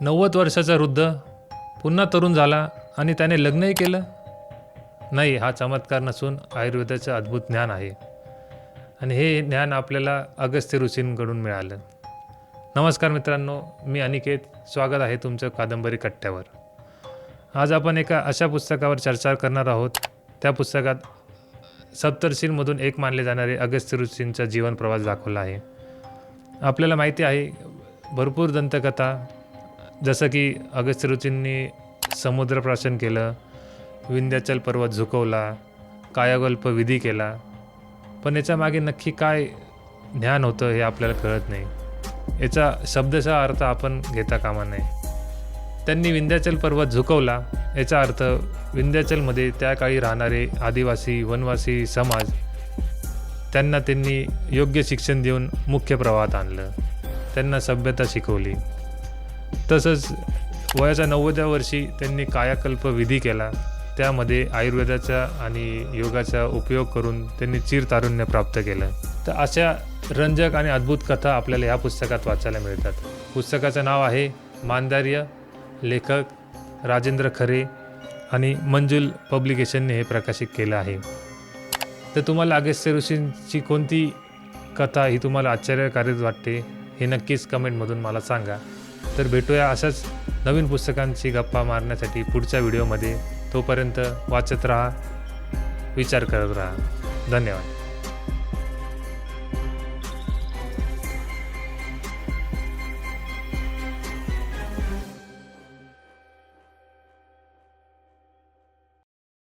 90 वर्षाचा वृद्ध पुन्हा तरुण झाला आणि त्याने लग्नही केलं. नाही, हा चमत्कार नसून आयुर्वेदाचं अद्भुत ज्ञान आहे आणि हे ज्ञान आपल्याला अगस्त्य ऋषींकडून मिळालं. नमस्कार मित्रांनो, मी अनिकेत. स्वागत आहे तुमचं कादंबरी कट्ट्यावर. आज आपण एका अशा पुस्तकावर चर्चा करणार आहोत. त्या पुस्तकात सप्तर्षींमधून एक मानले जाणारे अगस्त्य ऋषींचा जीवन प्रवास दाखवला आहे. आपल्याला माहिती आहे भरपूर दंतकथा, जसं की अगस्त्य ऋषींनी समुद्रप्राशन केलं, विंध्याचल पर्वत झुकवला, कायाकल्प विधी केला, पण याच्या मागे नक्की काय ज्ञान होतं हे आपल्याला कळत नाही. याचा शब्दशः अर्थ आपण घेता कामा नये. त्यांनी विंध्याचल पर्वत झुकवला याचा अर्थ विंध्याचलमध्ये त्या काळी राहणारे आदिवासी वनवासी समाज, त्यांना त्यांनी योग्य शिक्षण देऊन मुख्य प्रवाहात आणलं, त्यांना सभ्यता शिकवली. तसंच वयाच्या 90व्या वर्षी त्यांनी कायाकल्प विधी केला, त्यामध्ये आयुर्वेदाचा आणि योगाचा उपयोग करून त्यांनी चिरतारुण्य प्राप्त केलं. तर अशा रंजक आणि अद्भुत कथा आपल्याला या पुस्तकात वाचायला मिळतात. पुस्तकाचं नाव आहे मांदार्य. लेखक राजेंद्र खरे आणि मंजुल पब्लिकेशनने हे प्रकाशित केलं आहे. तर तुम्हाला अगस्त्य ऋषींची कोणती कथा ही तुम्हाला आश्चर्यकारक वाटते हे नक्कीच कमेंटमधून मला सांगा. तर भेटूया अशाच नवीन पुस्तकांची गप्पा मारण्यासाठी पुढच्या व्हिडिओमध्ये. तोपर्यंत वाचत राहा, विचार करत राहा. धन्यवाद.